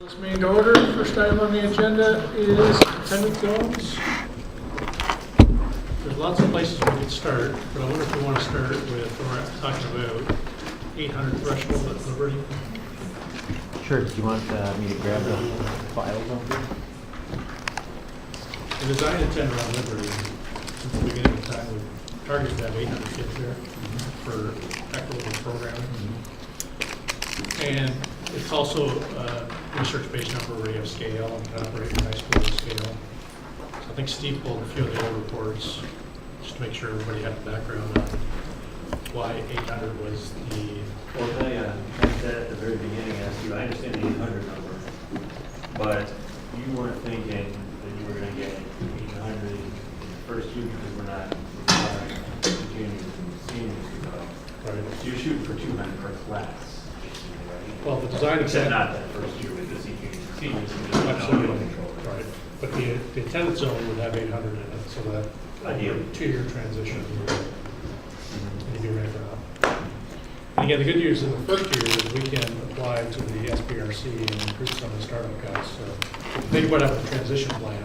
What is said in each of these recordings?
This meeting to order. First item on the agenda is attendance zones. There's lots of places we could start, but I wonder if we want to start with, we're talking about 800 threshold at Liberty. Sure. Do you want me to grab the files over here? The design intent around Liberty, since the beginning of time, we targeted to have 800 kids there for equitable programming. And it's also a research-based number where you have scale and can operate in high school at scale. So I think Steve pulled a few of the old reports just to make sure everybody had the background on why 800 was the. Well, I said at the very beginning, I understand the 800 number, but you weren't thinking that you were going to get 800 in the first year because we're not requiring juniors and seniors to go. Right. So you're shooting for 200 per class. Well, the design Except intent. not that first year with the juniors and seniors, we just don't Absolutely. know control. Right. But the attendance zone would have 800 in it, so that Ideally. 2-year transition would be ready for that. And again, the good news in the first year is we can apply to the SBRC and recruit some of the startup guys. So if you think about having a transition plan,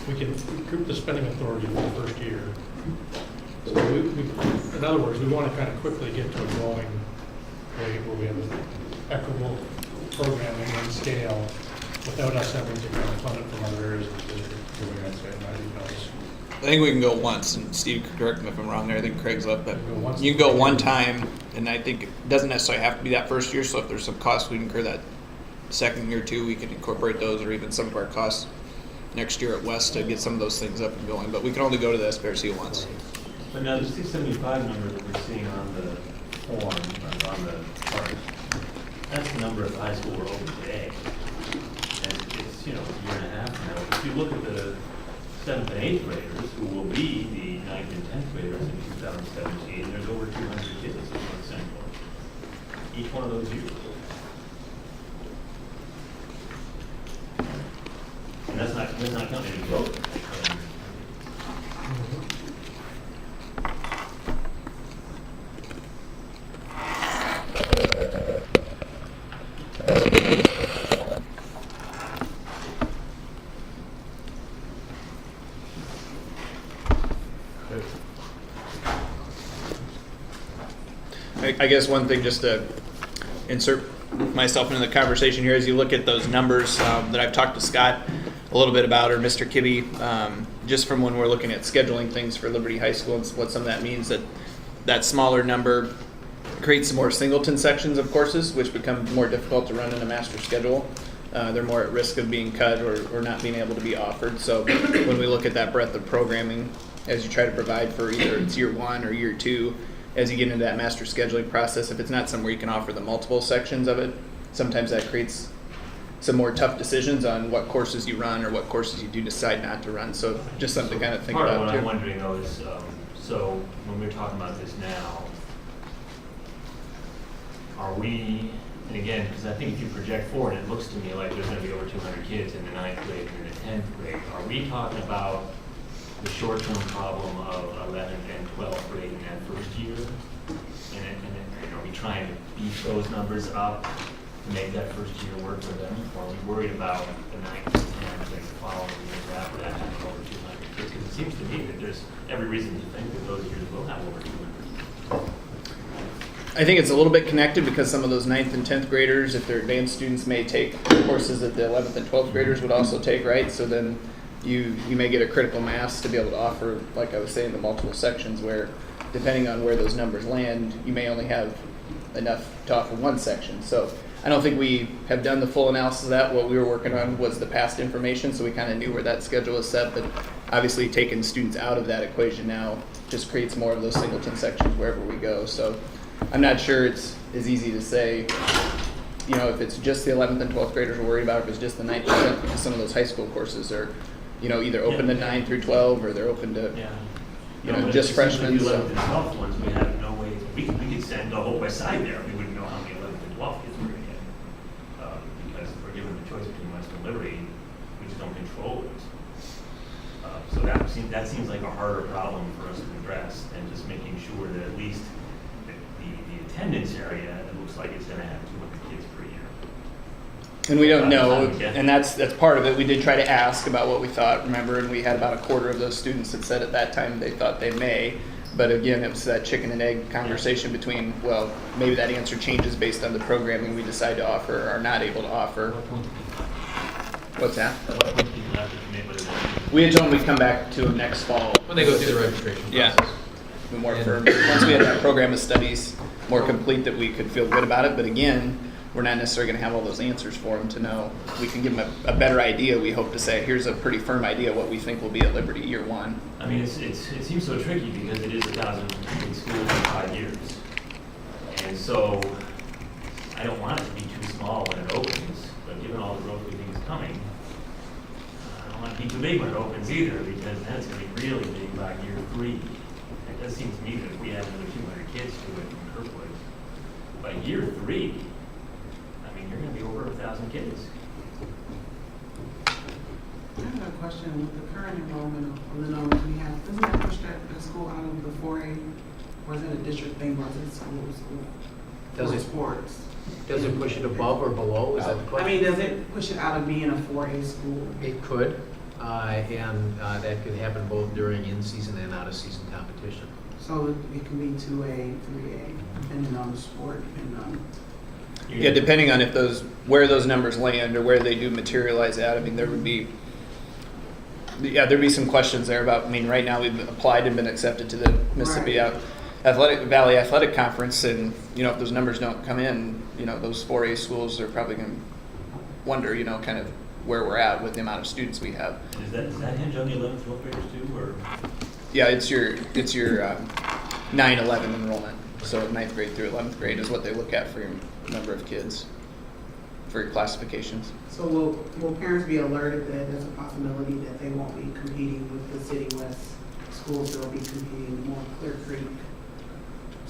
we can recruit the spending authority for the first year. So in other words, we want to kind of quickly get to a growing rate where we have an equitable programming and scale without us having to kind of fund it from other areas of the district. The way I'd say it might be nice. I think we can go once, and Steve, correct me if I'm wrong there. I think Craig's up, but Go once. you can go one time, and I think it doesn't necessarily have to be that first year. So if there's some costs we incur that second year too, we can incorporate those, or even some of our costs next year at West to get some of those things up and going. But we can only go to the SBRC once. But now the 675 number that we're seeing on the form, or on the chart, that's the number of the high school we're open today. And it's, a year and a half now. If you look at the 7th and 8th graders, who will be the 9th and 10th graders in 2017, there's over 200 kids in North Central. Each one of those years. And that's not counting any growth. I guess one thing just to insert myself into the conversation here, as you look at those numbers that I've talked to Scott a little bit about, or Mr. Kibbe, just from when we're looking at scheduling things for Liberty High School and what some of that means, that smaller number creates some more singleton sections of courses, which become more difficult to run in a master schedule. They're more at risk of being cut or not being able to be offered. So when we look at that breadth of programming, as you try to provide for either it's year one or year two, as you get into that master scheduling process, if it's not somewhere you can offer the multiple sections of it, sometimes that creates some more tough decisions on what courses you run or what courses you do decide not to run. So just something to kind of think Part about of what too. I'm wondering though is, so when we're talking about this now, are we, and again, because I think if you project forward, it looks to me like there's going to be over 200 kids in the 9th grade and in the 10th grade. Are we talking about the short-term problem of 11th and 12th grade in that first year? And are we trying to beef those numbers up to make that first year work for them? Or are we worried about the 9th and 10th and the following years after that having over 200 kids? Because it seems to me that there's every reason to think that those years will have over 200. I think it's a little bit connected because some of those 9th and 10th graders, if they're advanced students, may take courses that the 11th and 12th graders would also take, right? So then you may get a critical mass to be able to offer, like I was saying, the multiple sections where, depending on where those numbers land, you may only have enough to offer one section. So I don't think we have done the full analysis of that. What we were working on was the past information, so we kind of knew where that schedule was set, but obviously taking students out of that equation now just creates more of those singleton sections wherever we go. So I'm not sure it's as easy to say, if it's just the 11th and 12th graders we're worried about, if it's just the 9th and 10th, because some of those high school courses are, either open to 9 through 12 or they're open to, But just it seems freshmen. like the So 11th and 12th ones, we have no way, we could send the whole west side there. We wouldn't know how many 11th and 12th kids we're going to get. Because if we're given the choice between West and Liberty, we just don't control it. So that seems like a harder problem for us to address than just making sure that at least the attendance area, it looks like it's going to have 200 kids per year. And we don't know, Yeah. and that's part of it. We did try to ask about what we thought, remember, and we had about a quarter of those students that said at that time they thought they may. But again, it was that chicken and egg conversation between, well, maybe that answer changes based on the programming we decide to offer or are not able to offer. What's that? What point do people have to commit with it? We had told them we'd come back to them next fall. When they go through the registration Yeah. process. Be more firm. Once we had that program of studies more complete, that we could feel good about it. But again, we're not necessarily going to have all those answers for them to know. We can give them a better idea. We hope to say, here's a pretty firm idea what we think will be at Liberty year one. I mean, it seems so tricky because it is 1,000 in school in 5 years. And so I don't want it to be too small when it opens, but given all the growth we think is coming, I don't want it to be too big when it opens either, because then it's going to be really big by year 3. It does seem to me that if we add another 200 kids to it in Kirkwood, by year 3, I mean, you're going to be over 1,000 kids. I have a question with the current enrollment of the numbers we have. Doesn't that push that school out of the 4A? Or is it a district thing, or is it school to school? Does Or it- sports? Does it push it above or below? Is that the I question? mean, does it push it out of being a 4A school? It could, and that could happen both during in-season and out-of-season competition. So it can be 2A, 3A, depending on the sport, depending on. Yeah, depending on if where those numbers land or where they do materialize at. I mean, there'd be some questions there about, I mean, right now we've applied and been accepted to the Mississippi Right. Valley Athletic Conference, and, you know, if those numbers don't come in, you know, those 4A schools are probably going to wonder, you know, kind of where we're at with the amount of students we have. Does that hinge on the 11th, 12th graders too, or? Yeah, it's your 9-11 enrollment. So 9th grade through 11th grade is what they look at for your number of kids, for your classifications. So will parents be alerted that there's a possibility that they won't be competing with the City West schools? They'll be competing more Clear Creek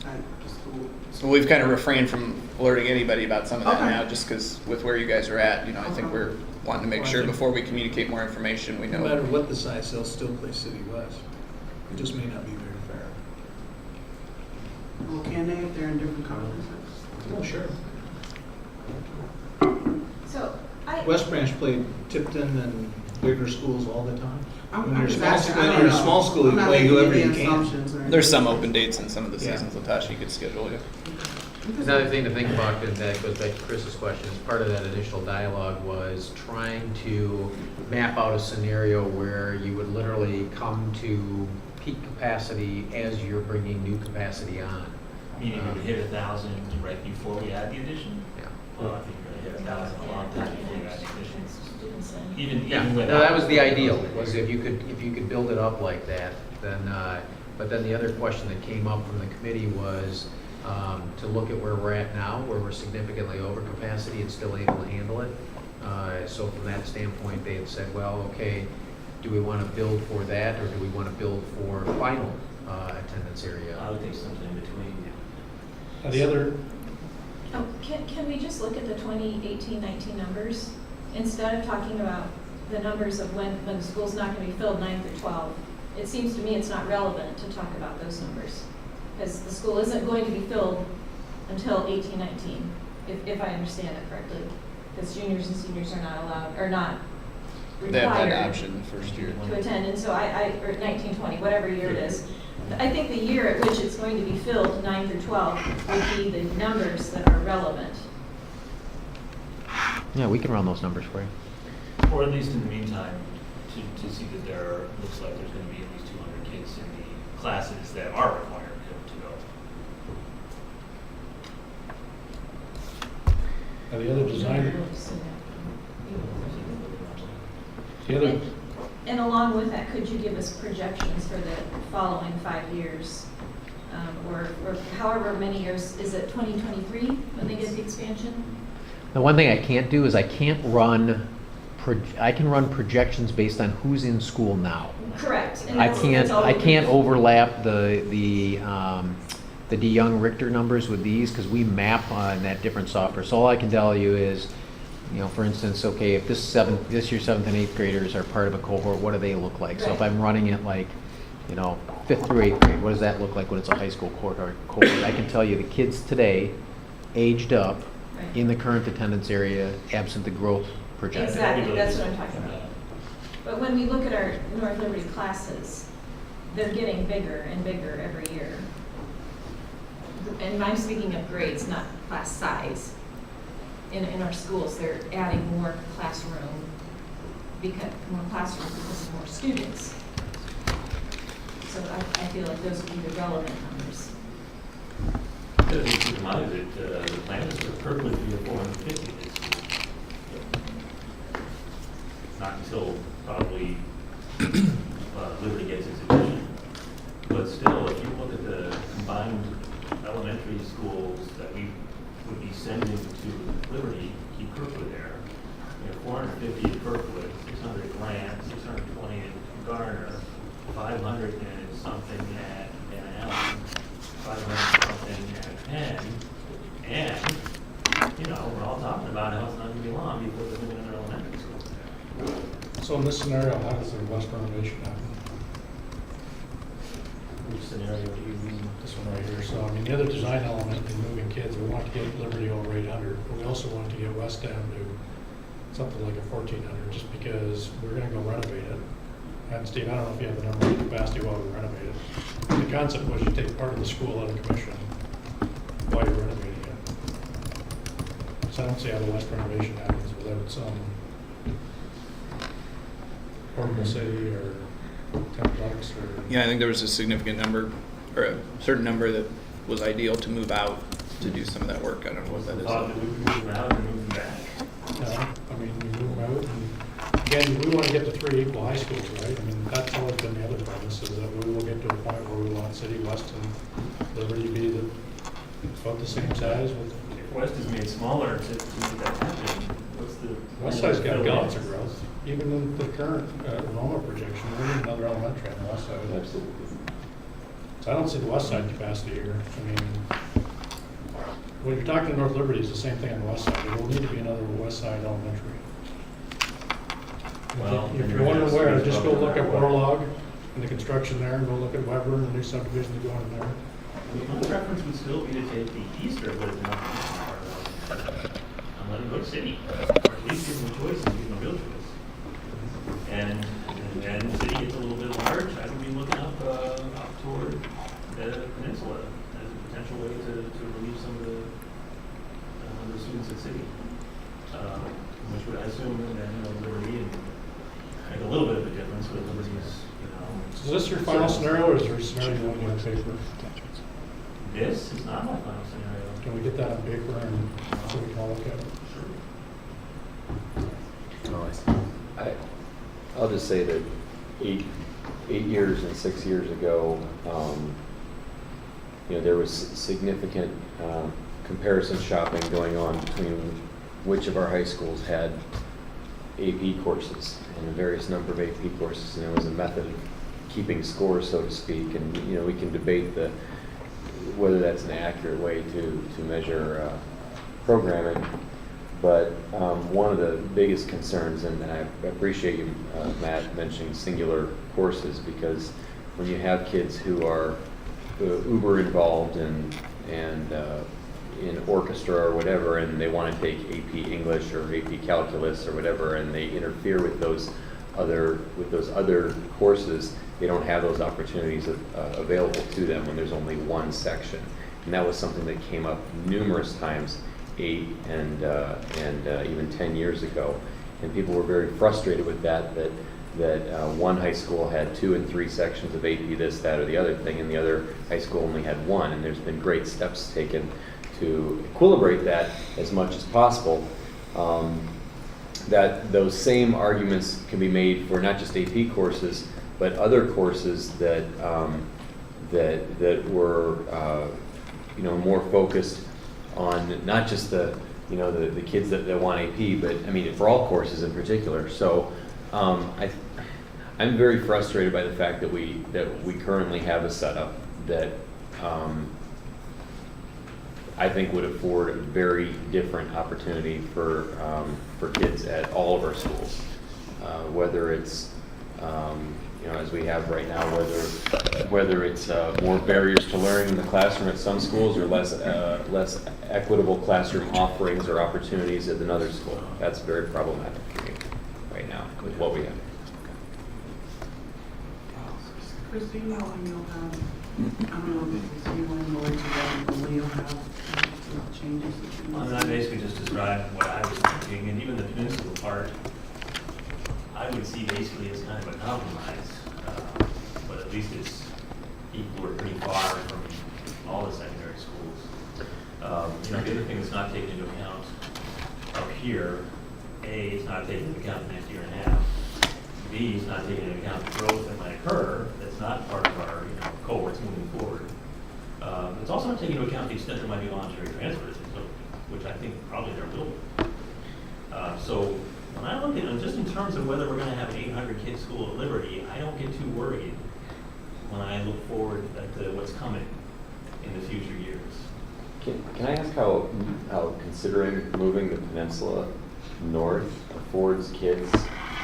type school? So we've kind of refrained from alerting anybody about some of that Okay. now, just because with where you guys are at, you know, I think Okay. we're wanting to make Well, I sure think- before we communicate more information, we No matter know. what the size, they'll still play City West. It just may not be very fair. Well, can they if they're in different conferences? Oh, sure. So I, West Branch played Tipton and bigger schools all the time. When you're a just small asking. school- I don't when you're a know. small school, you I'm not play making whoever any you can. assumptions or There's some anything. open dates in some of the Yeah. seasons, Latasha, you could schedule, yeah. Another thing to think about, and that goes back to Chris's question, is part of that initial dialogue was trying to map out a scenario where you would literally come to peak capacity as you're bringing new capacity on. Meaning we would hit 1,000 right before we had the addition? Yeah. Well, I think we're gonna hit 1,000 a long time before we had the addition. Even Yeah, without. no, that was the ideal, was if you could build it up like that, then, but then the other question that came up from the committee was, to look at where we're at now, where we're significantly over capacity and still able to handle it. So from that standpoint, they had said, well, okay, do we want to build for that, or do we want to build for final attendance area? I would think something in between. The other, oh, can we just look at the 2018-19 numbers? Instead of talking about the numbers of when the school's not going to be filled 9 through 12, it seems to me it's not relevant to talk about those numbers. Because the school isn't going to be filled until 18-19, if I understand it correctly. Because juniors and seniors are not allowed, or not They have that required option the first year. to attend, and so or 19-20, whatever year it is. I think the year at which it's going to be filled, 9 through 12, would be the numbers that are relevant. Yeah, we can run those numbers for you. Or at least in the meantime, to see that looks like there's gonna be at least 200 kids in the classes that are required to go. the other design, the other, And along with that, could you give us projections for the following 5 years? Or however many years, is it 2023 when they get the expansion? The one thing I can't do is I can't run, I can run projections based on who's in school now. Correct. and I that's all we can't can- overlap the DeYoung Richter numbers with these, because we map on that different software. So all I can tell you is, you know, for instance, okay, if this year's 7th and 8th graders are part of a cohort, what do they look like? So if Right. I'm running it like, you know, 5th through 8th grade, what does that look like when it's a high school cohort? I can tell you the kids today, aged up, Right. in the current attendance area, absent the growth projection. Exactly, that's what I'm talking about. But when we look at our North Liberty classes, they're getting bigger and bigger every year. And I'm speaking of grades, not class size. In our schools, they're adding more classrooms because of more students. So I feel like those would be the relevant numbers. The thing to keep in mind is that the plan is for Kirkwood to be a 450 this year. Not until probably Liberty gets its addition. But still, if you look at the combined elementary schools that we would be sending to Liberty, keep Kirkwood there. You know, 450 at Kirkwood, 600 at Grant, 620 at Garner, 500 and something at Van Allen, 500 something at Penn, and, you know, we're all talking about how it's not gonna be long before they're moving in their elementary school. So in this scenario, how does the west renovation happen? Which scenario do you mean? This one right here. So, I mean, the other design element in moving kids, we want to get Liberty over 800, but we also want to get West down to something like a 1400, just because we're going to go renovate it. And Steve, I don't know if you have the number of capacity while we renovate it. The concept was you take part of the school out of commission while you're renovating it. So I don't see how the West renovation happens without some portable city or $10 or. Yeah, I think there was a significant number, or a certain number that was ideal to move out to do some of that work. I don't know what that Thought is. that we would move them out and move them back. I mean, we move them out, and again, we want to get to 3 equal high schools, right? I mean, that's always been the other premise, is that we will get to a point where we want City West and Liberty be about the same size with. If West is made smaller to make that happen, what's the? West side's got lots of growth, even in the current enrollment projection, we need another elementary on the west side. Absolutely. So I don't see the west side capacity here. I mean, when you're talking to North Liberty, it's the same thing on the west side. There will need to be another west side elementary. Well, If you're wondering where, just go look at Orlog and the construction there, and go look at Weber and the new subdivision that's going in there. My preference would still be to take the east or what is the northeastern part of it and let them go to city, or at least give them a choice and give them a real choice. And then the city gets a little bit large, I would be looking up toward the peninsula as a potential way to relieve some of the students at city. Which would, I assume, then, you know, Liberty and make a little bit of a difference with Liberty's, you know. Is this your final scenario, or is there a scenario you want to get on paper? This is not my final scenario. Can we get that on paper and so we can all look at it? I'll just say that 8 years and 6 years ago, there was significant comparison shopping going on between which of our high schools had AP courses and a various number of AP courses, and there was a method of keeping score, so to speak, and we can debate whether that's an accurate way to measure programming. But one of the biggest concerns, and I appreciate you, Matt, mentioning singular courses, because when you have kids who are uber involved in orchestra or whatever, and they want to take AP English or AP Calculus or whatever, and they interfere with those other courses, they don't have those opportunities available to them when there's only one section. And that was something that came up numerous times 8 and even 10 years ago, and people were very frustrated with that one high school had 2 and 3 sections of AP this, that, or the other thing, and the other high school only had 1. And there's been great steps taken to equilibrate that as much as possible. That those same arguments can be made for not just AP courses, but other courses that were more focused on not just the kids that want AP, but I mean for all courses in particular. So I'm very frustrated by the fact that we currently have a setup that I think would afford a very different opportunity for kids at all of our schools, whether it's you know, as we have right now, whether it's more barriers to learning in the classroom at some schools or less equitable classroom offerings or opportunities at another school. That's very problematic for me right now with what we have. Chris, do you know when you'll have, I don't know if it's you and Lori together, but when you'll have changes that you Well, want I to see? basically just described what I was thinking, and even the peninsula part, I would see basically as kind of a compromise, but at least it's people who are pretty far from all the secondary schools. You know, the other thing that's not taken into account up here, A, it's not taken into account the next year and a half. B, it's not taking into account the growth that might occur, that's not part of our, you know, cohorts moving forward. It's also not taking into account the extent there might be voluntary transfers, so, which I think probably there will be. So when I look at it, just in terms of whether we're gonna have an 800-kid school at Liberty, I don't get too worried when I look forward at what's coming in the future years. Can I ask how considering moving the peninsula north affords kids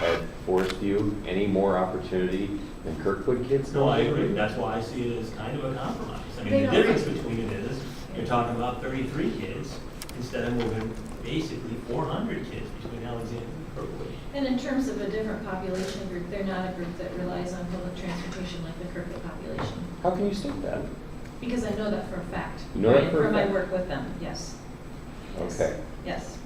at Forest View any more opportunity than Kirkwood kids? No, I agree. That's why I see it as kind of a compromise. I mean, They the don't- difference between it is, you're talking about 33 kids instead of moving basically 400 kids between Alexander and Kirkwood. And in terms of a different population group, they're not a group that relies on public transportation like the Kirkwood population. How can you state that? Because I know that for a fact. You know that Right, for a from my fact? work with them, yes. Yes. Okay. Yes,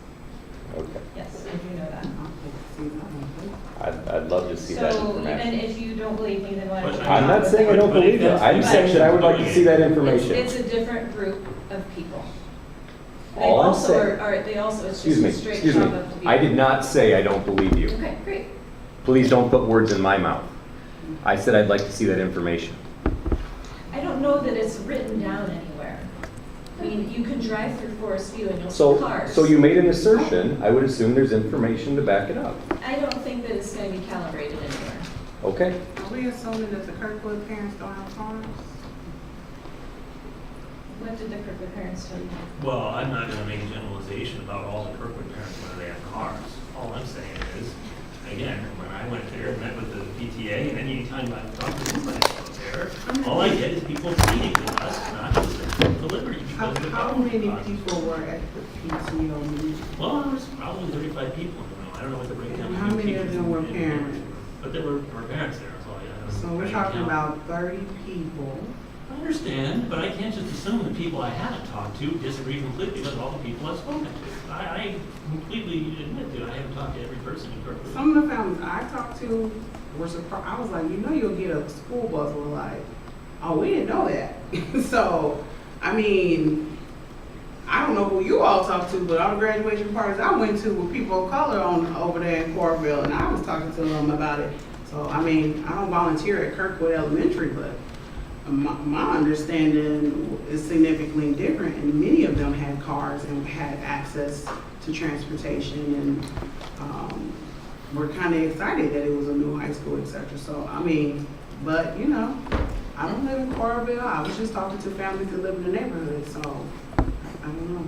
Okay. yes, I do know that. I'll take to see that one, I'd love to see that So even information. if you don't believe me, then why don't you? I'm not saying I don't But if believe you. that's I'm the saying that I would like to see that It's information. a different group of people. They All I'm also saying- they also, it's Excuse just me, a straight excuse me. chop up to people. I did not say I don't believe you. Okay, great. Please don't put words in my mouth. I said I'd like to see that information. I don't know that it's written down anywhere. I mean, you can drive through Forest View and you'll see So, cars. so you made an assertion, I would assume there's information to back it up. I don't think that it's gonna be calibrated anywhere. Okay? Are we assuming that the Kirkwood parents don't have cars? What did the Kirkwood parents tell you? Well, I'm not gonna make a generalization about all the Kirkwood parents whether they have cars. All I'm saying is, again, when I went there and met with the PTA, and any time I talk to anybody out there, all I get is people pleading with us not to send them to Liberty because of the How government many costs. people were at the PTO meeting? Well, there was probably 35 people in the room. I don't know what the breakdown. And how between many of teachers them were and- parents? But there were parents there, that's all. So we're talking about 30 people. I understand, but I can't just assume the people I haven't talked to disagree completely with all the people I've spoken to. I completely admit that I haven't talked to every person in Kirkwood. Some of the families I talked to were surprised. I was like, you know, you'll get a school bus. We're like, oh, we didn't know that. So, I mean, I don't know who you all talked to, but all the graduation parties I went to were people of color over there in Corville, and I was talking to them about it. So, I mean, I don't volunteer at Kirkwood Elementary, but my understanding is significantly different, and many of them had cars and had access to transportation, and we're kind of excited that it was a new high school, et cetera. So, I mean, but, you know, I don't live in Coralville. I was just talking to families that live in the neighborhood, so I don't know.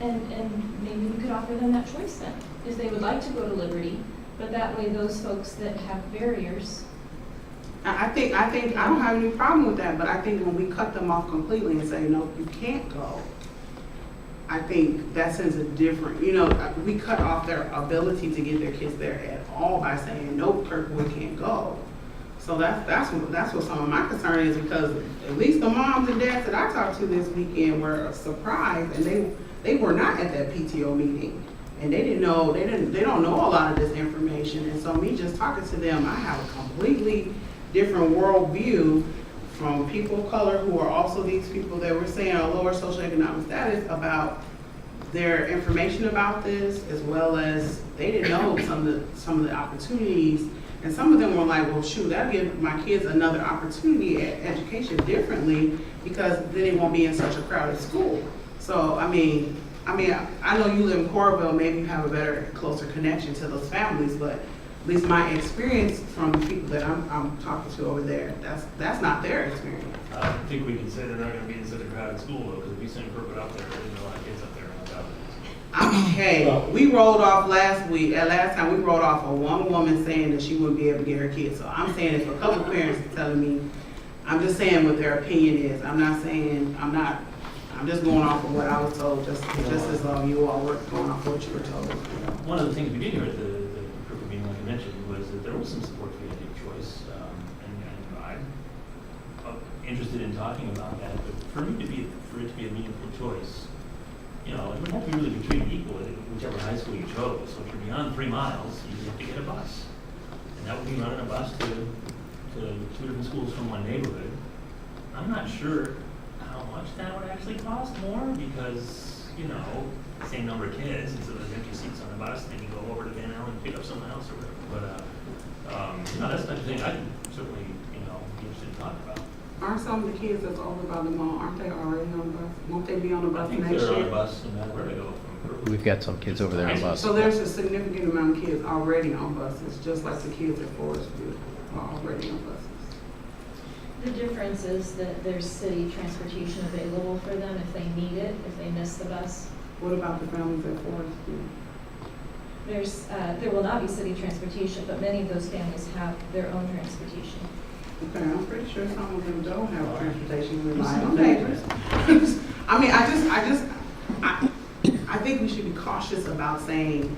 And maybe we could offer them that choice then, is they would like to go to Liberty, but that way those folks that have barriers. I think, I don't have any problem with that, but I think when we cut them off completely and say, no, you can't go, I think that sends a different, you know, we cut off their ability to get their kids there at all by saying, nope, Kirkwood can't go. So that's what some of my concern is, because at least the moms and dads that I talked to this weekend were surprised, and they were not at that PTO meeting. And they don't know a lot of this information. And so me just talking to them, I have a completely different worldview from people of color who are also these people that we're saying are lower socioeconomic status about their information about this, as well as they didn't know some of the opportunities. And some of them were like, well, shoot, that'll give my kids another opportunity at education differently, because then they won't be in such a crowded school. So, I mean, I know you live in Coralville, maybe you have a better, closer connection to those families, but at least my experience from the people that I'm talking to over there, that's not their experience. I think we can say they're not gonna be in such a crowded school though, because if we send Kirkwood up there, there's a lot of kids up there on top of it. Hey, we rolled off last time we rolled off a one woman saying that she wouldn't be able to get her kids. So I'm saying if a couple parents are telling me, I'm just saying what their opinion is. I'm just going off of what I was told, just as though you all were going off what you were told. One of the things we did hear at the approval meeting, like I mentioned, was that there was some support for the choice, and I'm interested in talking about that. But for it to be a meaningful choice, you know, it would have to really be treated equally, whichever high school you chose. So if you're beyond 3 miles, you have to get a bus, and that would be running a bus to 2 different schools from one neighborhood. I'm not sure how much that would actually cost more because, you know, same number of kids, and so there's empty seats on the bus, then you go over to Van Allen and pick up someone else or whatever. But, you know, that's the type of thing I'd certainly, you know, be interested in talking about. Aren't some of the kids that's over by the mall, aren't they already on the bus? Won't they be on the I bus think next they're on year? a bus no matter where they go from. We've got some kids over there on the bus. So there's a significant amount of kids already on buses, just like the kids at Forest View are already on buses. The difference is that there's city transportation available for them if they need it, if they miss the bus. What about the families at Forest View? There will not be city transportation, but many of those families have their own transportation. Okay, I'm pretty sure some of them don't have transportation, rely on neighbors. I mean, I think we should be cautious about saying,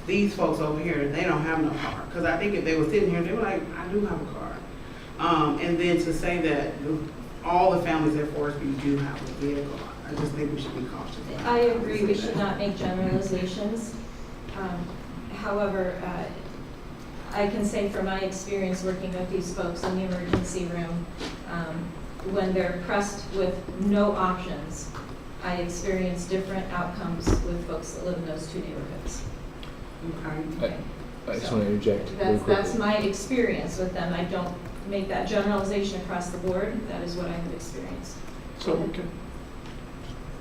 these folks over here, they don't have no car. Because I think if they were sitting here, they were like, I do have a car. And then to say that all the families at Forest View do have a vehicle, I just think we should be cautious. about I how agree, say we that. should not make generalizations. However, I can say from my experience working with these folks in the emergency room, when they're pressed with no options, I experience different outcomes with folks that live in those 2 neighborhoods. Okay. I just want to interject really quickly. That's my experience with them. I don't make that generalization across the board. That is what I have experienced. So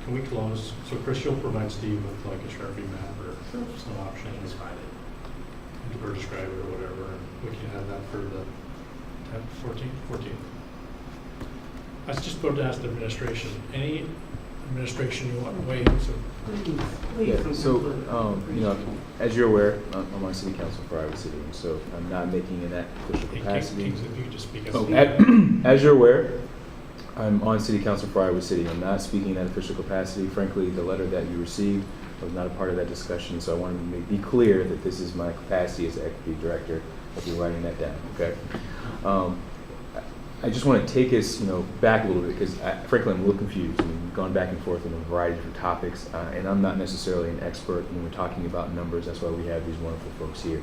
can we close? So Chris, you'll provide Steve with like a Sharpie map or some options, or describe it or whatever, and we can have that for the 14th. I was just about to ask the administration, any administration you want to weigh in, so Yeah, so, you know, as you're aware, I'm on City Council for Iowa City, and so I'm not making in that official capacity. Kings, if you could just speak. Oh, as you're aware, I'm on City Council for Iowa City. I'm not speaking in that official capacity. Frankly, the letter that you received was not a part of that discussion, so I wanted to be clear that this is my capacity as equity director, if you're writing that down, okay? I just want to take us, you know, back a little bit because, frankly, I'm a little confused. I mean, we've gone back and forth on a variety of different topics, and I'm not necessarily an expert when we're talking about numbers. That's why we have these wonderful folks here.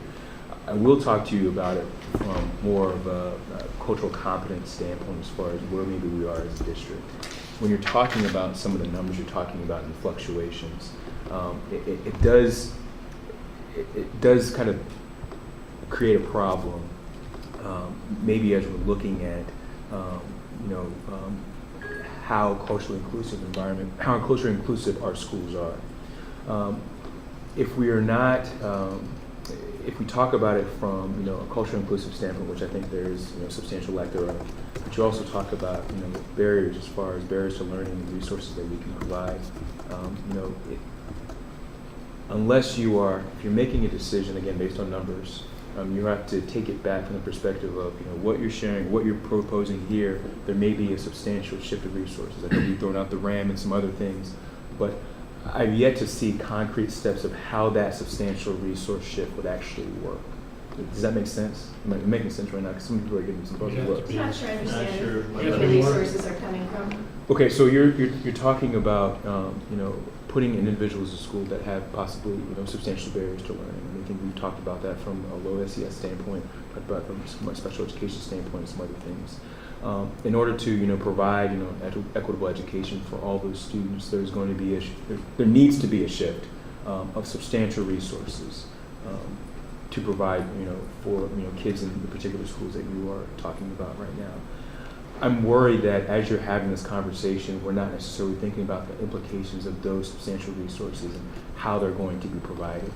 I will talk to you about it from more of a cultural competence standpoint as far as where maybe we are as a district. When you're talking about some of the numbers you're talking about and fluctuations, it does kind of create a problem. Maybe as we're looking at, how culturally inclusive our schools are. If we are not, if we talk about it from, a culturally inclusive standpoint, which I think there is, substantial lack thereof, but you also talk about, barriers as far as barriers to learning and resources that we can provide. Unless if you're making a decision, again, based on numbers, you have to take it back from the perspective of, what you're sharing, what you're proposing here. There may be a substantial shift of resources. I know you've thrown out the RAM and some other things, but I've yet to see concrete steps of how that substantial resource shift would actually work. Does that make sense? Am I making sense right now? Because some people are getting some puzzled looks. I'm not sure I understand sure where the resources are coming from. Okay, so you're talking about putting in individuals in school that have possibly substantial barriers to learning. And I think we've talked about that from a low SES standpoint, but from a special education standpoint and some other things. In order to provide equitable education for all those students, there's going to be there needs to be a shift of substantial resources to provide for kids in the particular schools that you are talking about right now. I'm worried that as you're having this conversation, we're not necessarily thinking about the implications of those substantial resources and how they're going to be provided,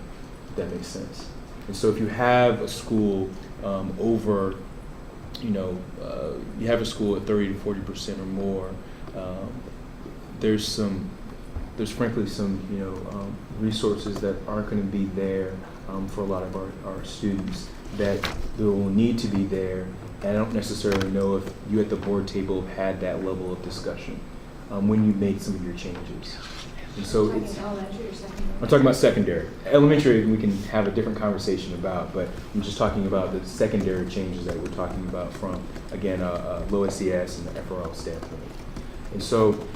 if that makes sense. And so if you have a school you have a school at 30 to 40% or more, there's some there's frankly some, resources that aren't going to be there for a lot of our students that they will need to be there. And I don't necessarily know if you at the board table have had that level of discussion when you made some of your changes. And so Talking it's, elementary or secondary? I'm talking about secondary. Elementary, we can have a different conversation about, but I'm just talking about the secondary changes that we're talking about from, again, low SES and the FRL standpoint. And so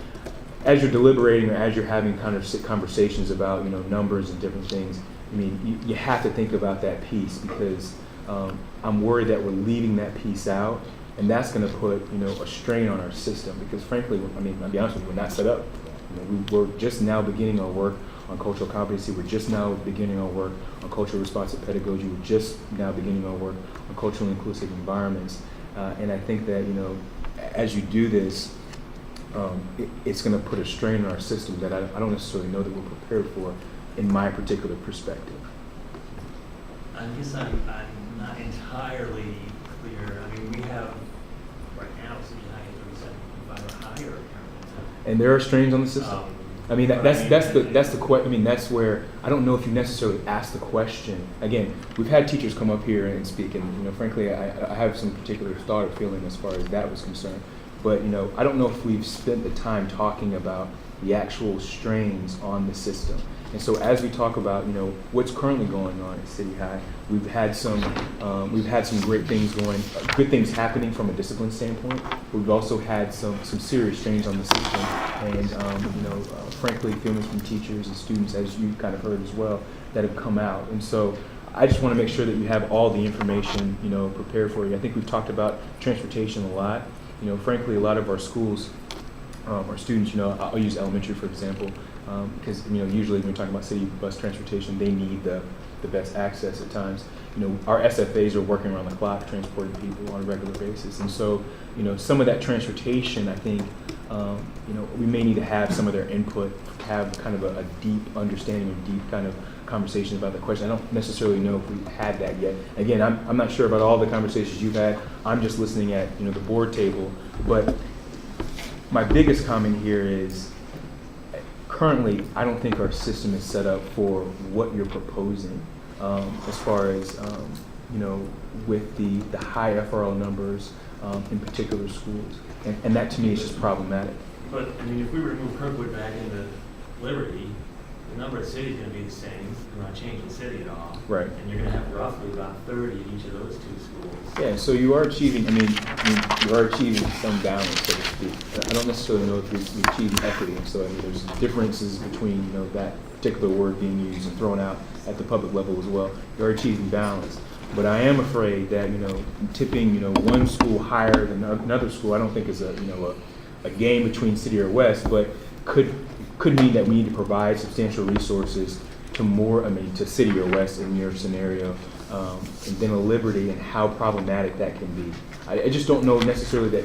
as you're deliberating or as you're having kind of conversations about, numbers and different things, I mean, you have to think about that piece because I'm worried that we're leaving that piece out, and that's going to put, a strain on our system because frankly, I'll be honest with you, we're not set up. We're just now beginning our work on cultural competency. We're just now beginning our work on culturally responsive pedagogy. We're just now beginning our work on culturally inclusive environments. And I think that, as you do this, it's going to put a strain on our system that I don't necessarily know that we're prepared for in my particular perspective. I guess I'm not entirely clear. I mean, we have, right now, City High at 37.5 or higher. And there are strains on the system. I mean, that's the question. I mean, that's where I don't know if you necessarily ask the question. Again, we've had teachers come up here and speak, and frankly, I have some particular thought or feeling as far as that was concerned. But I don't know if we've spent the time talking about the actual strains on the system. And so as we talk about what's currently going on at City High, we've had some great things going, good things happening from a discipline standpoint. We've also had some serious strains on the system, and frankly, feelings from teachers and students, as you kind of heard as well, that have come out. And so I just want to make sure that you have all the information prepared for you. I think we've talked about transportation a lot. Frankly, a lot of our schools, our students, I'll use elementary for example. Because usually when we're talking about city bus transportation, they need the best access at times. Our SFAs are working around the clock transporting people on a regular basis, and so some of that transportation, I think, we may need to have some of their input, have kind of a deep understanding or deep kind of conversation about the question. I don't necessarily know if we've had that yet. Again, I'm not sure about all the conversations you've had. I'm just listening at the board table, but my biggest comment here is, currently, I don't think our system is set up for what you're proposing, as far as with the high FRL numbers in particular schools, and that to me is just problematic. But I mean, if we remove Kirkwood back into Liberty, the number at City is going to be the same. We're not changing City at all. Right. And you're going to have roughly about 30 in each of those two schools. Yeah, so you are achieving. You are achieving some balance, so to speak. I don't necessarily know if you're achieving equity, and so there's differences between that particular word being used and thrown out at the public level as well. You are achieving balance, but I am afraid that tipping one school higher than another school, I don't think is a game between City or West, but could mean that we need to provide substantial resources to City or West in your scenario, and then a Liberty, and how problematic that can be. I just don't know necessarily that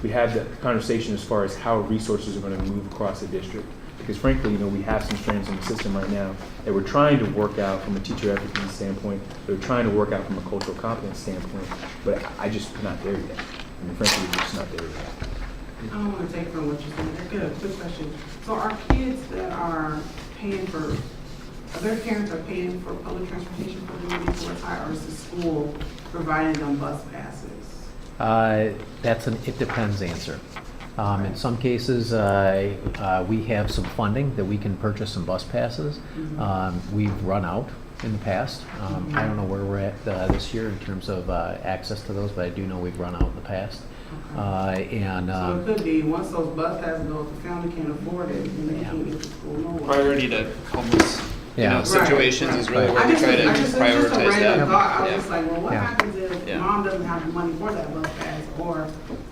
we have the conversation as far as how resources are going to move across the district. Because frankly, we have some strains in the system right now that we're trying to work out from a teacher efficacy standpoint, that we're trying to work out from a cultural competence standpoint, but I just not there yet. Frankly, we're just not there yet. I don't want to take from what you're saying. Good, quick question. So are kids that are paying for, their parents are paying for public transportation for them to towards high, or is the school providing them bus passes? That's an it depends answer. In some cases, we have some funding that we can purchase some bus passes. We've run out in the past. I don't know where we're at this year in terms of access to those, but I do know we've run out in the past. So it could be, once those bus passes go, if the family can't afford it, then they can't get to school no way. Priority to homeless Yeah. situations is really where I we just, try to just a prioritize random that. thought. I was Yeah. just like, well, what Yeah. happens if Yeah. mom doesn't have the money for that bus pass, or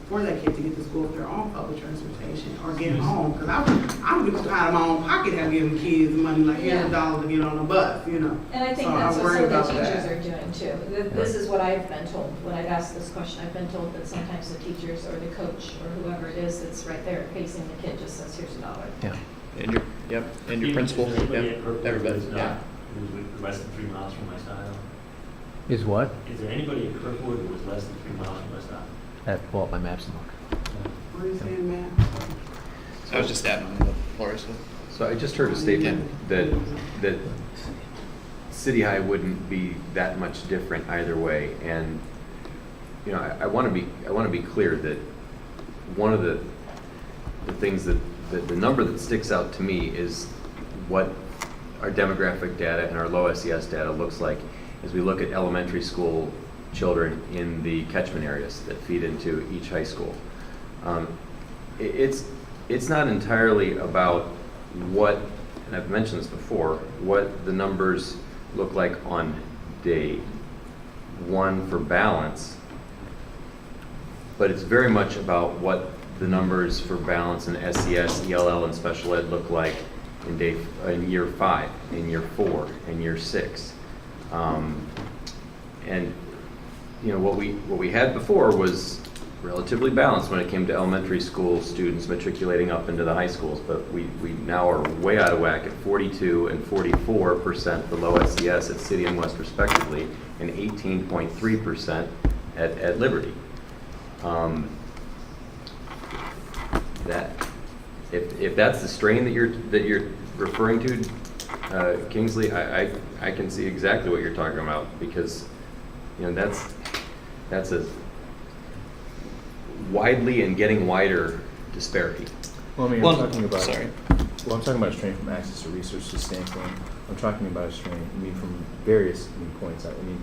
for that kid to get to school if they're on public transportation, or get home? Because I'm just out of my own pocket have given kids money, like here's $1 to get on a bus, And I think So that's I'm what worried some of about the teachers that. are doing too. This is what I've been told, when I've asked this question, I've been told that sometimes the teachers or the coach or whoever it is that's right there facing the kid just says, here's $1. Yeah. And your principal, Is there anybody at Kirkwood everybody, who's yeah. not, who's less than 3 miles from West Isle? Is what? Is there anybody at Kirkwood who is less than 3 miles from West Isle? I have to pull up my maps and look. What are you saying, man? I was just adding on what Laura said. So I just heard a statement that City High wouldn't be that much different either way, and you know, I want to be clear that one of the things that the number that sticks out to me is what our demographic data and our low SES data looks like as we look at elementary school children in the catchment areas that feed into each high school. It's not entirely about what, and I've mentioned this before, what the numbers look like on day one for balance, but it's very much about what the numbers for balance in SES, ELL, and special ed look like in year 5, in year 4, in year 6. And you know, what we had before was relatively balanced when it came to elementary school students matriculating up into the high schools, but we now are way out of whack at 42 and 44% for low SES at City and West respectively, and 18.3% at Liberty. That if that's the strain that you're referring to, Kingsley, I can see exactly what you're talking about, because you know that's a widely and getting wider disparity. Well, I mean, Well, I'm talking about. sorry. Well, I'm talking about a strain from access to resources standpoint. I'm talking about a strain, I mean, from various points. I mean,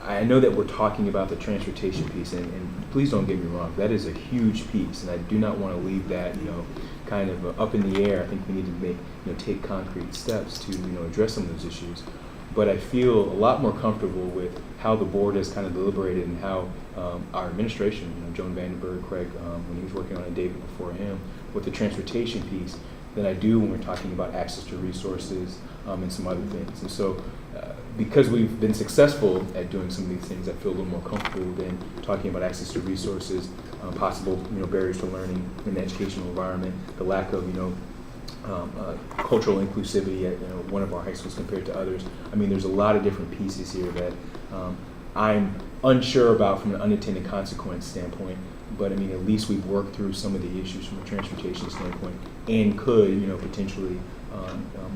I know that we're talking about the transportation piece, and please don't get me wrong, that is a huge piece, and I do not want to leave that, you know, kind of up in the air. I think we need to take concrete steps to, address some of those issues. But I feel a lot more comfortable with how the board has kind of deliberated and how our administration, Joan Vandenberg, Craig, when he was working on it, David before him, with the transportation piece, than I do when we're talking about access to resources and some other things. And so, because we've been successful at doing some of these things, I feel a little more comfortable than talking about access to resources, possible, barriers to learning in the educational environment, the lack of, cultural inclusivity at one of our high schools compared to others. I mean, there's a lot of different pieces here that I'm unsure about from an unintended consequence standpoint. But I mean, at least we've worked through some of the issues from a transportation standpoint, and could, potentially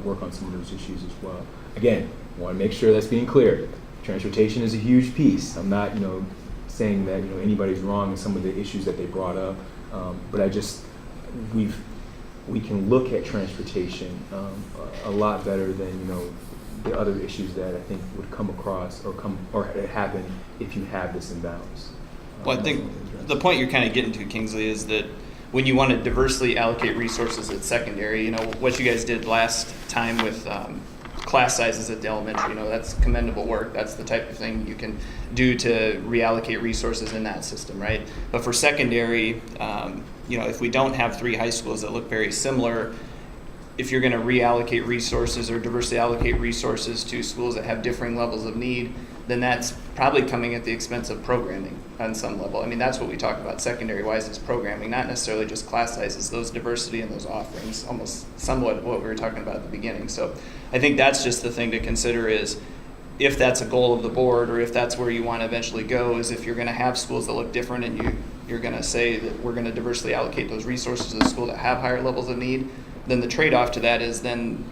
work on some of those issues as well. Again, I want to make sure that's being clear. Transportation is a huge piece. I'm not, saying that anybody's wrong in some of the issues that they brought up, but we can look at transportation a lot better than the other issues that I think would come across or happen if you have this imbalance. Well, I think the point you're kind of getting to, Kingsley, is that when you want to diversely allocate resources at secondary, what you guys did last time with class sizes at the elementary, that's commendable work. That's the type of thing you can do to reallocate resources in that system, right? But for secondary, if we don't have 3 high schools that look very similar, if you're going to reallocate resources or diversely allocate resources to schools that have differing levels of need, then that's probably coming at the expense of programming on some level. I mean, that's what we talk about secondary-wise is programming, not necessarily just class sizes, those diversity and those offerings, almost somewhat what we were talking about at the beginning. So I think that's just the thing to consider is if that's a goal of the board or if that's where you want to eventually go, is if you're going to have schools that look different and you're going to say that we're going to diversely allocate those resources to the school that have higher levels of need, then the trade-off to that is then,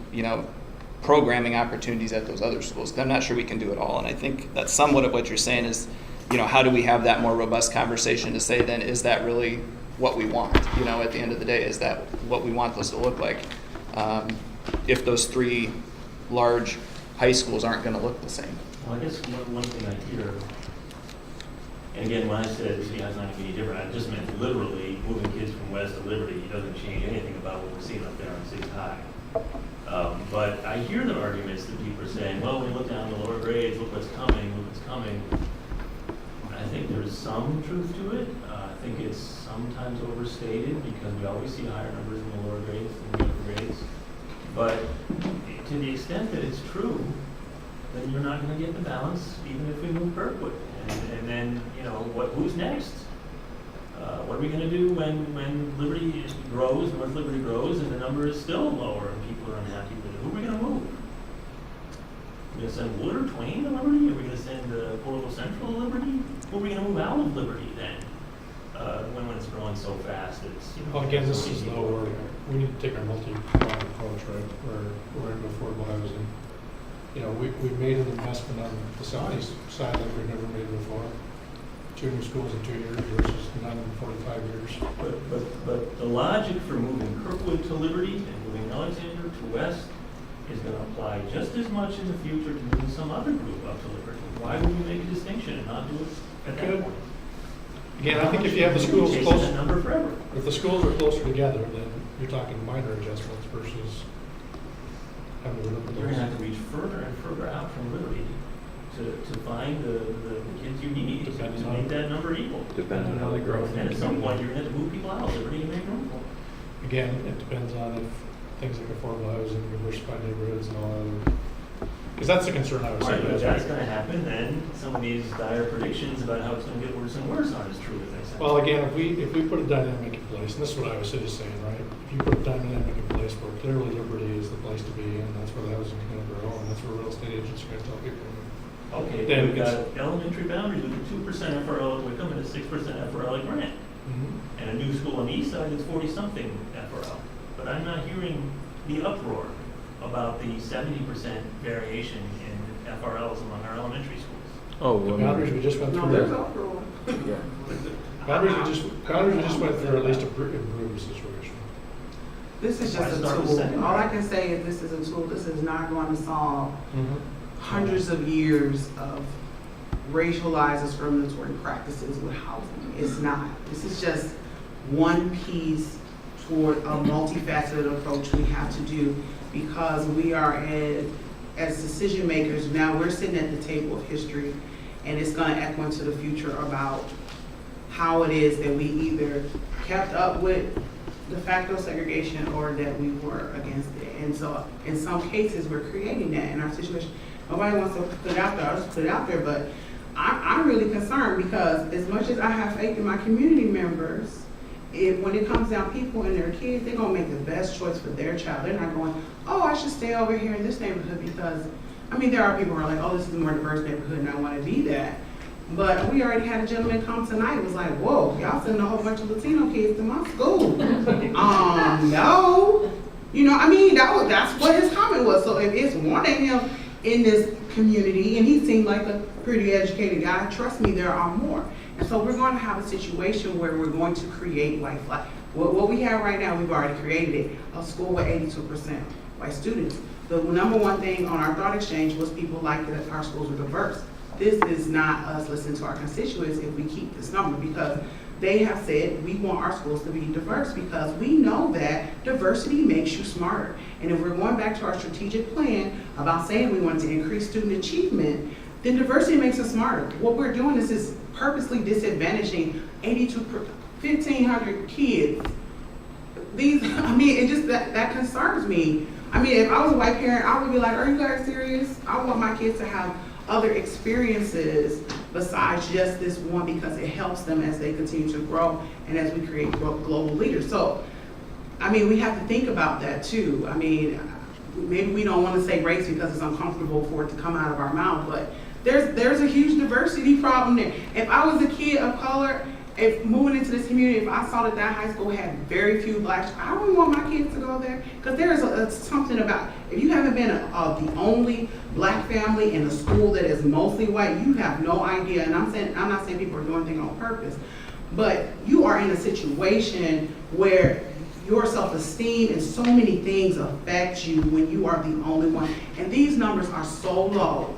programming opportunities at those other schools. I'm not sure we can do it all, and I think that's somewhat of what you're saying is, how do we have that more robust conversation to say then, is that really what we want? At the end of the day, is that what we want those to look like? If those 3 large high schools aren't going to look the same. Well, I guess one thing I hear, and again, when I said City High's not going to be any different, I just meant literally moving kids from West to Liberty doesn't change anything about what we're seeing up there on City High. But I hear the arguments that people are saying, well, when you look down the lower grades, look what's coming, look what's coming. I think there's some truth to it. I think it's sometimes overstated because we always see higher numbers in the lower grades than the upper grades. But to the extent that it's true, then you're not going to get the balance even if we move Kirkwood. And then, who's next? What are we going to do when Liberty grows, North Liberty grows, and the number is still lower and people are unhappy with it? Who are we going to move? Are we going to send Wood or Twain to Liberty? Are we going to send Portable Central to Liberty? Who are we going to move out of Liberty then? When it's growing so fast, it's Well, again, this is lower we need to take our multi-pronged approach, right, where we're into affordable housing. You know, we've made an investment on the southeast side that we've never made before. 2 new schools in 2 years versus none in 45 years. But the logic for moving Kirkwood to Liberty and moving Alexander to West is going to apply just as much in the future to moving some other group up to Liberty. Why would we make a distinction and not do it at that Good. point? Again, I think if you have the schools Chasing close, that number forever. if the schools are closer together, then you're talking minor adjustments versus having to look at You're going to have those. to reach further and further out from Liberty to find the kids you need to Depending on- make that number equal. Depending on how they grow. And at some point, you're going to have to move people out of Liberty and make room for them. Again, it depends on if things like affordable housing, diversified neighborhoods and all that. Because that's the concern I was Right, saying. but if that's going to happen, then some of these dire predictions about how it's going to get worse and worse aren't as true as they sound. Well, again, if we put a dynamic in place, and this is what I was just saying, right? If you put a dynamic in place where clearly Liberty is the place to be, and that's where the housing is going to grow, and that's where real estate agents are going to tell people. Okay, Then we've got it's- elementary boundaries with a 2% FRL at Wickham and a 6% FRL at Grant. Mhm. And a new school on the east side that's 40-something FRL. But I'm not hearing the uproar about the 70% variation in FRLs among our elementary schools. Oh, The well, boundaries we just went No, through. there's uproar. yeah. Boundaries we just went through at least improve the situation. This is just a Why start with second tool. All I grade? can say is this is a tool. This is not going to solve hundreds of years of racialized discriminatory practices with housing. It's not. This is just one piece toward a multifaceted approach we have to do because we are as decision makers, now we're sitting at the table of history and it's going to echo into the future about how it is that we either kept up with de facto segregation or that we were against it. And so in some cases, we're creating that in our situation. Nobody wants to put it out there, I'll just put it out there, but I'm really concerned because as much as I have faith in my community members, when it comes down people and their kids, they're gonna make the best choice for their child. They're not going, oh, I should stay over here in this neighborhood because, I mean, there are people who are like, oh, this is a more diverse neighborhood and I wanna be that. But we already had a gentleman come tonight, was like, whoa, y'all sending a whole bunch of Latino kids to my school. No. You know, I mean, that's what his comment was. So if it's one of him in this community, and he seemed like a pretty educated guy, trust me, there are more. And so we're going to have a situation where we're going to create white flag. What we have right now, we've already created it, a school with 82% white students. The number one thing on our thought exchange was people liked that our schools were diverse. This is not us listening to our constituents if we keep this number because they have said we want our schools to be diverse because we know that diversity makes you smarter. And if we're going back to our strategic plan about saying we want to increase student achievement, then diversity makes us smarter. What we're doing is purposely disadvantaging 1,500 kids. It just, that concerns me. I mean, if I was a white parent, I would be like, are you guys serious? I want my kids to have other experiences besides just this one because it helps them as they continue to grow and as we create global leaders. So, I mean, we have to think about that too. I mean, maybe we don't want to say race because it's uncomfortable for it to come out of our mouth, but there's a huge diversity problem there. If I was a kid of color, if moving into this community, if I saw that high school had very few blacks, I don't want my kids to go there because there is something about, if you haven't been the only black family in a school that is mostly white, you have no idea. And I'm not saying people are doing things on purpose, but you are in a situation where your self-esteem and so many things affect you when you are the only one. And these numbers are so low.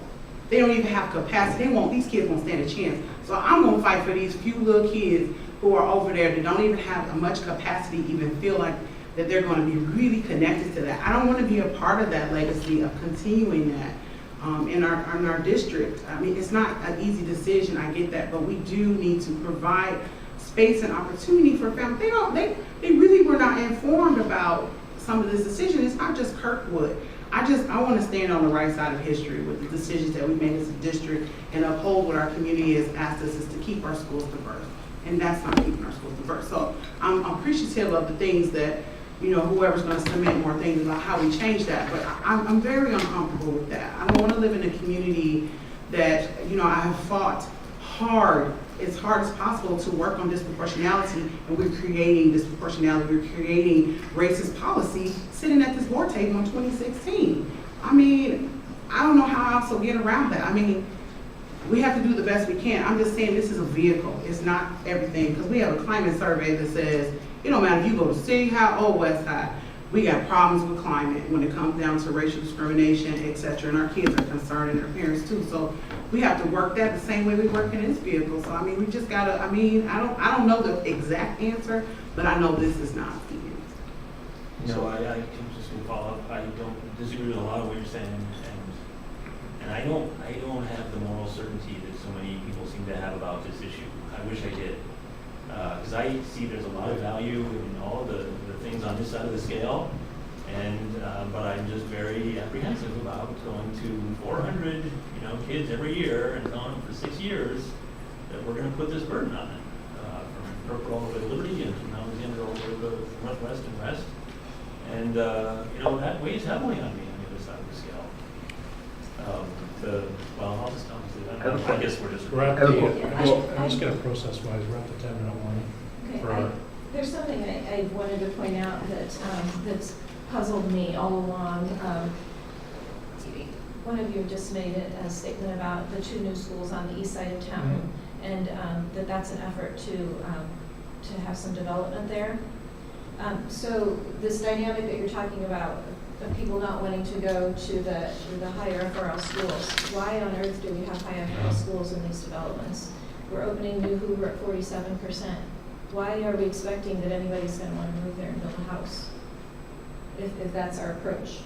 They don't even have capacity. These kids won't stand a chance. So I'm gonna fight for these few little kids who are over there that don't even have much capacity to even feel like that they're gonna be really connected to that. I don't wanna be a part of that legacy of continuing that in our district. I mean, it's not an easy decision, I get that, but we do need to provide space and opportunity for families. They really were not informed about some of this decision. It's not just Kirkwood. I want to stand on the right side of history with the decisions that we made as a district and uphold what our community has asked us is to keep our schools diverse. And that's not keeping our schools diverse. So I'm appreciative of the things that, whoever's going to submit more things about how we change that. But I'm very uncomfortable with that. I don't want to live in a community that, I have fought hard as possible to work on disproportionality, and we're creating disproportionality, we're creating racist policy sitting at this board table in 2016. I mean, I don't know how else to get around that. I mean, we have to do the best we can. I'm just saying this is a vehicle. It's not everything, because we have a climate survey that says, it don't matter if you go to City High or West High, we got problems with climate when it comes down to racial discrimination, et cetera, and our kids are concerned and their parents too. So we have to work that the same way we work in this vehicle. So I mean, we just gotta, I mean, I don't know the exact answer, but I know this is not the answer. So I can just follow up, I don't disagree with a lot of what you're saying, and I don't have the moral certainty that so many people seem to have about this issue. I wish I did. Because I see there's a lot of value in all the things on this side of the scale, but I'm just very apprehensive about going to 400, kids every year and telling them for 6 years that we're going to put this burden on them, from Kirkwood all the way to Liberty and from Alexander all the way to the Northwest and West, and that weighs heavily on me on the other side of the scale. I'll just I guess we're just. We're at the, I'm just gonna process-wise, we're at the 10-minute warning. Okay, there's something I wanted to point out that's puzzled me all along. One of you just made a statement about the 2 new schools on the east side of town, and that's an effort to have some development there. So this dynamic that you're talking about of people not wanting to go to the higher FRL schools, why on earth do we have high FRL schools in these developments? We're opening New Hoover at 47%. Why are we expecting that anybody's going to want to move there and build a house if that's our approach?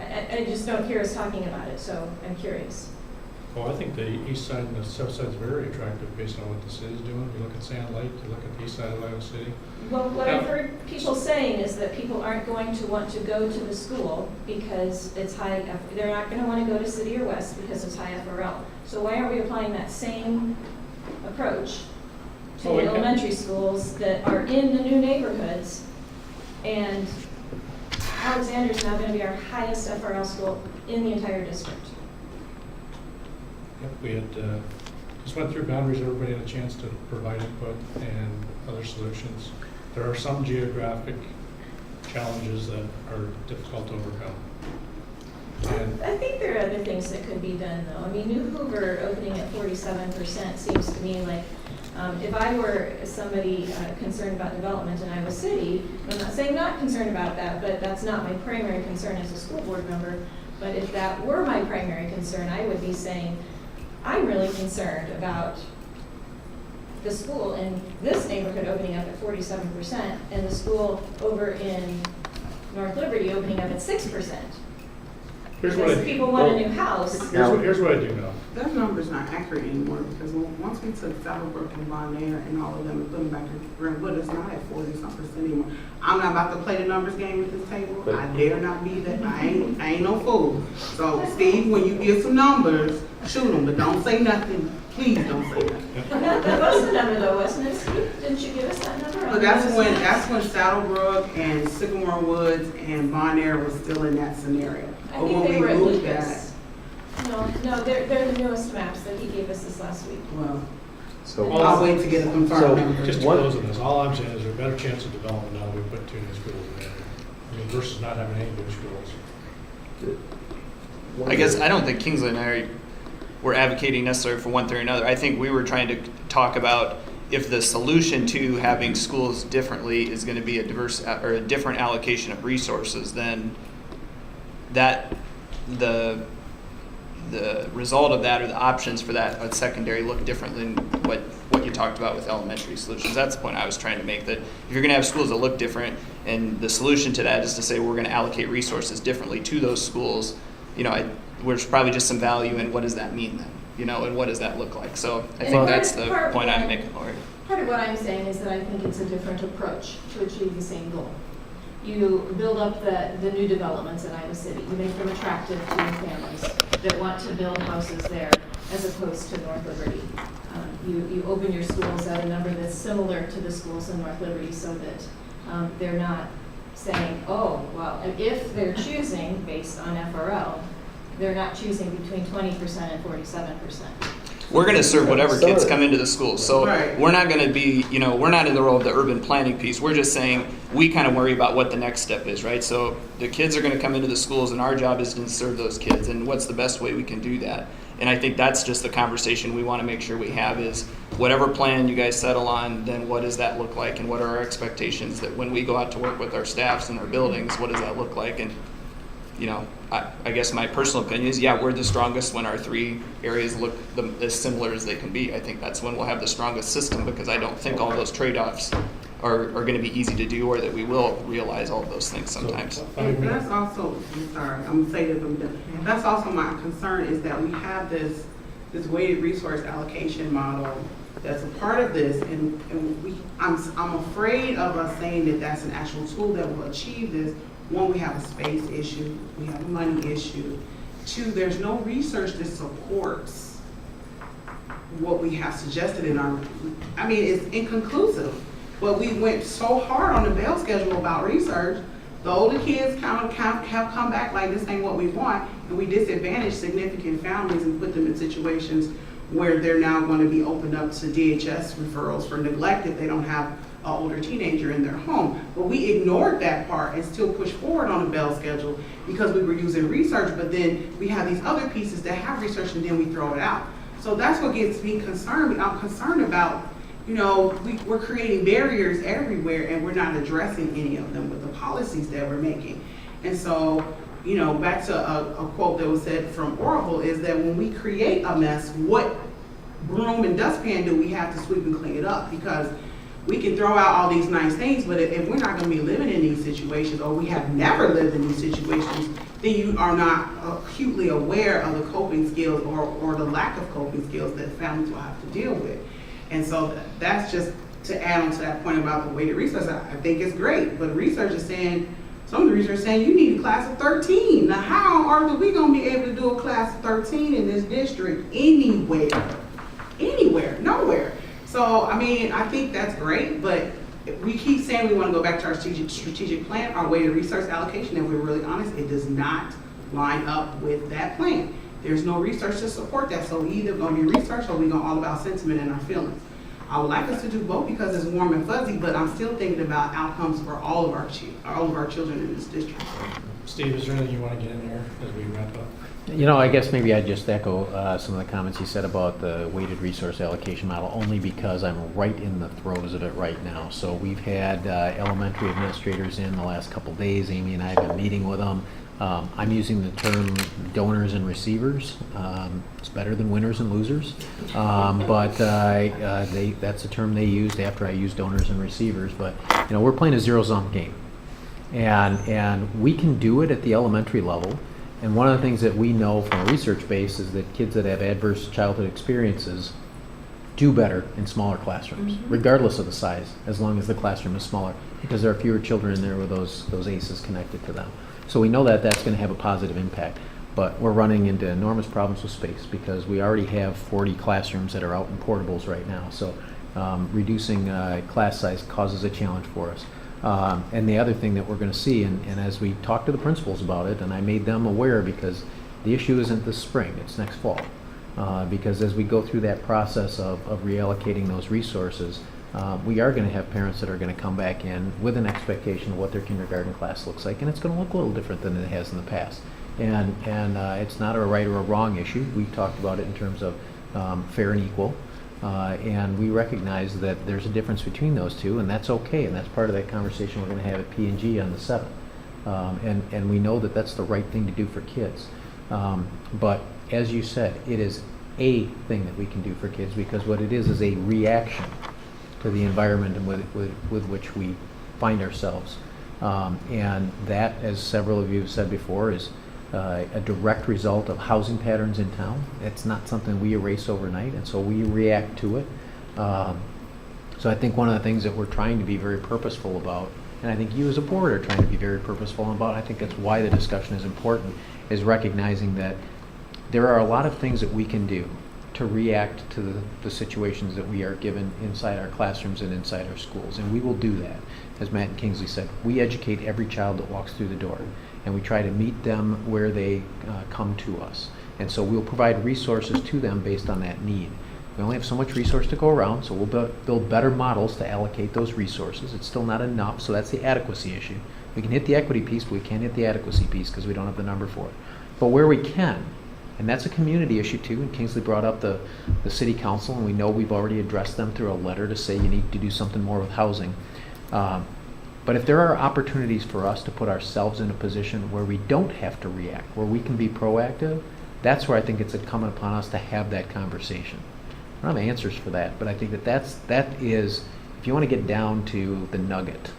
I just don't hear us talking about it, so I'm curious. Well, I think the east side and the south side is very attractive based on what the city's doing. You look at Sand Lake, you look at the east side of Iowa City. Well, what I've heard people saying is that people aren't going to want to go to the school because it's high, they're not going to want to go to City or West because it's high FRL. So why aren't we applying that same approach to the elementary schools that are in the new neighborhoods? And Alexander's now going to be our highest FRL school in the entire district. Yep, we had just went through boundaries, everybody had a chance to provide input and other solutions. There are some geographic challenges that are difficult to overcome. And I think there are other things that could be done, though. I mean, New Hoover opening at 47% seems to me like if I were somebody concerned about development in Iowa City, I'm not saying not concerned about that, but that's not my primary concern as a school board member. But if that were my primary concern, I would be saying, I'm really concerned about the school in this neighborhood opening up at 47% and the school over in North Liberty opening up at 6%. here's what Because people want a new house. here's what I do know. That number's not accurate anymore, because once we took Saddlebrook and Bon Air and all of them and put them back in Greenwood, it's not at 40-something% anymore. I'm not about to play the numbers game at this table. I dare not be that. I ain't no fool. So Steve, when you give some numbers, shoot them, but don't say nothing. Please don't say nothing. That was the number though, wasn't it, Steve? Didn't you give us that number? But that's when Saddlebrook and Sycamore Woods and Bon Air was still in that scenario. I But think when they we were at moved Lucas. No, they're the newest maps that he gave us this last week. well, So, I'll wait to get a confirmed So, number. Just to One- close on this, all I'm saying is there's a better chance of development now we put 2 new schools in there. I mean, versus not having any new schools. I guess I don't think Kingsley and I were advocating necessarily for one thing or another. I think we were trying to talk about if the solution to having schools differently is going to be a diverse or a different allocation of resources, then that the result of that or the options for that at secondary look different than what you talked about with elementary solutions. That's the point I was trying to make, that if you're going to have schools that look different and the solution to that is to say we're going to allocate resources differently to those schools, there's probably just some value in what does that mean then, and what does that look like. So I think that's the point I'm making, Lori. Part of what I'm saying is that I think it's a different approach to achieve the same goal. You build up the new developments in Iowa City. You make them attractive to families that want to build houses there as opposed to North Liberty. You open your schools at a number that's similar to the schools in North Liberty so that they're not saying, oh, well, if they're choosing based on FRL, they're not choosing between 20% and 47%. we're going to serve whatever kids come into the school. So Right. we're not going to be, we're not in the role of the urban planning piece. We're just saying we kind of worry about what the next step is, right? So the kids are going to come into the schools, and our job is to serve those kids, and what's the best way we can do that? And I think that's just the conversation we want to make sure we have is whatever plan you guys settle on, then what does that look like, and what are our expectations that when we go out to work with our staffs and our buildings, what does that look like? And I guess my personal opinion is, we're the strongest when our 3 areas look as similar as they can be. I think that's when we'll have the strongest system, because I don't think all those trade-offs are going to be easy to do, or that we will realize all of those things sometimes. And that's also, I'm sorry, I'm gonna say this, I'm done. That's also my concern, is that we have this weighted resource allocation model that's a part of this, and I'm afraid of us saying that that's an actual tool that will achieve this. One, we have a space issue, we have a money issue. 2, there's no research that supports what we have suggested in our, it's inconclusive. But we went so hard on the Bell schedule about research, the older kids have come back like this ain't what we want, and we disadvantage significant families and put them in situations where they're now going to be opened up to DHS referrals for neglect if they don't have an older teenager in their home. But we ignored that part and still pushed forward on the Bell schedule because we were using research, but then we have these other pieces that have research and then we throw it out. So that's what gets me concerned. I'm concerned about, we're creating barriers everywhere and we're not addressing any of them with the policies that we're making. And so, back to a quote that was said from Oracle is that when we create a mess, what broom and dustpan do we have to sweep and clean it up? Because we can throw out all these nice things, but if we're not going to be living in these situations, or we have never lived in these situations, then you are not acutely aware of the coping skills or the lack of coping skills that families will have to deal with. And so that's just to add on to that point about the weighted resource. I think it's great, but research is saying, some of the research is saying you need a class of 13. Now, how are we going to be able to do a class of 13 in this district anywhere? Anywhere, nowhere. So, I think that's great, but we keep saying we want to go back to our strategic plan, our weighted resource allocation, and we're really honest, it does not line up with that plan. There's no research to support that, so we either going to be research or we're going all about sentiment and our feelings. I would like us to do both because it's warm and fuzzy, but I'm still thinking about outcomes for all of our children in this district. Steve, is there anything you want to get in there as we wrap up? I guess maybe I'd just echo some of the comments you said about the weighted resource allocation model, only because I'm right in the throes of it right now. So we've had elementary administrators in the last couple days. Amy and I have been meeting with them. I'm using the term donors and receivers. It's better than winners and losers, but that's the term they used after I used donors and receivers. But we're playing a zero-sum game, and we can do it at the elementary level. And one of the things that we know from a research base is that kids that have adverse childhood experiences do better in smaller classrooms, regardless of the size, as long as the classroom is smaller, because there are fewer children in there with those ACEs connected to them. So we know that that's going to have a positive impact. But we're running into enormous problems with space because we already have 40 classrooms that are out in portables right now. So reducing class size causes a challenge for us. And the other thing that we're going to see, and as we talk to the principals about it, and I made them aware because the issue isn't this spring, it's next fall. Because as we go through that process of reallocating those resources, we are going to have parents that are going to come back in with an expectation of what their kindergarten class looks like, and it's going to look a little different than it has in the past. And it's not a right or a wrong issue. We've talked about it in terms of fair and equal. And we recognize that there's a difference between those two, and that's okay, and that's part of that conversation we're going to have at P&G on the 7th. And we know that that's the right thing to do for kids. But as you said, it is a thing that we can do for kids because what it is a reaction to the environment and with which we find ourselves. And that, as several of you have said before, is a direct result of housing patterns in town. It's not something we erase overnight, and so we react to it. So I think one of the things that we're trying to be very purposeful about, and I think you as a board are trying to be very purposeful about, I think that's why the discussion is important, is recognizing that there are a lot of things that we can do to react to the situations that we are given inside our classrooms and inside our schools, and we will do that. As Matt and Kingsley said, we educate every child that walks through the door, and we try to meet them where they come to us. And so we'll provide resources to them based on that need. We only have so much resource to go around, so we'll build better models to allocate those resources. It's still not enough, so that's the adequacy issue. We can hit the equity piece, but we can't hit the adequacy piece because we don't have the number for it. But where we can, and that's a community issue too, and Kingsley brought up the city council, and we know we've already addressed them through a letter to say you need to do something more with housing. But if there are opportunities for us to put ourselves in a position where we don't have to react, where we can be proactive, that's where I think it's incumbent upon us to have that conversation. I don't have answers for that, but I think that is, if you want to get down to the nugget,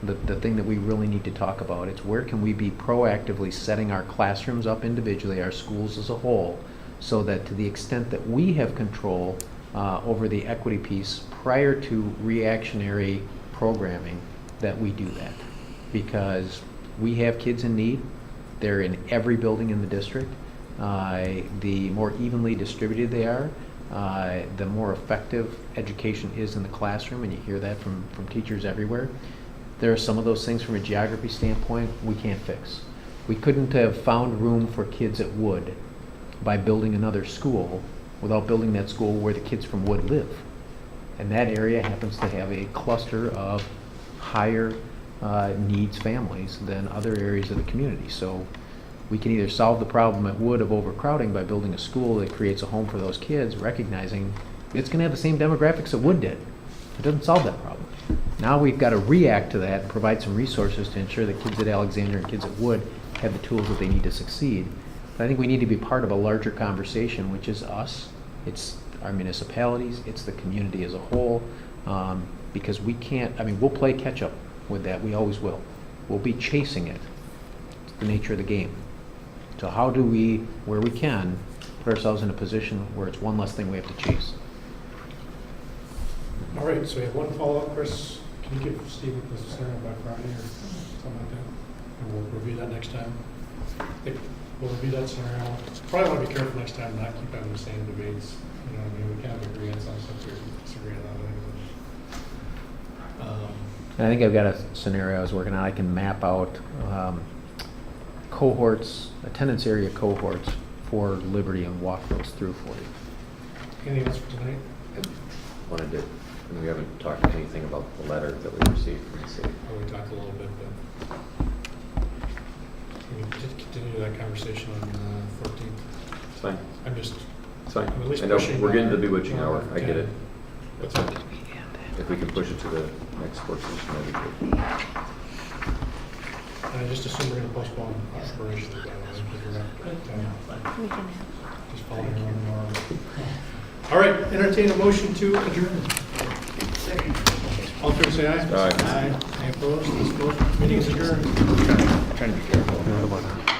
the thing that we really need to talk about, it's where can we be proactively setting our classrooms up individually, our schools as a whole, so that to the extent that we have control over the equity piece prior to reactionary programming, that we do that. Because we have kids in need. They're in every building in the district. The more evenly distributed they are, the more effective education is in the classroom, and you hear that from teachers everywhere. There are some of those things from a geography standpoint we can't fix. We couldn't have found room for kids at Wood by building another school without building that school where the kids from Wood live. And that area happens to have a cluster of higher needs families than other areas of the community. So we can either solve the problem at Wood of overcrowding by building a school that creates a home for those kids, recognizing it's going to have the same demographics that Wood did. It doesn't solve that problem. Now we've got to react to that and provide some resources to ensure that kids at Alexander and kids at Wood have the tools that they need to succeed. But I think we need to be part of a larger conversation, which is us, it's our municipalities, it's the community as a whole, because we can't, we'll play catch up with that, we always will. We'll be chasing it. It's the nature of the game. So how do we, where we can, put ourselves in a position where it's one less thing we have to chase? All right, so we have one follow-up, Chris. Can you give Steve the scenario by Friday or something like that? And we'll review that next time. I think we'll review that scenario. Probably want to be careful next time, not keep having the same debates. You know what I mean? We kind of agree on some stuff, we disagree on other things. And I think I've got a scenario I was working on. I can map out cohorts, attendance area cohorts for Liberty and walk those through for you. Anything else for tonight? Wanted to, and we haven't talked anything about the letter that we received from the city. Oh, we talked a little bit, but we can just continue that conversation on the 14th. It's fine. I'm just, It's fine. I'm at least I know pushing. we're getting to the bewitching hour. I get it. What's that? If we can push it to the next work session, that'd be good. And I just assume we're going to postpone operations, by the way, because we're not, We can just following along tomorrow. All right, entertain a motion to adjourn. All in favor, say aye. Aye. Any opposed? This meeting is adjourned. Trying to be careful.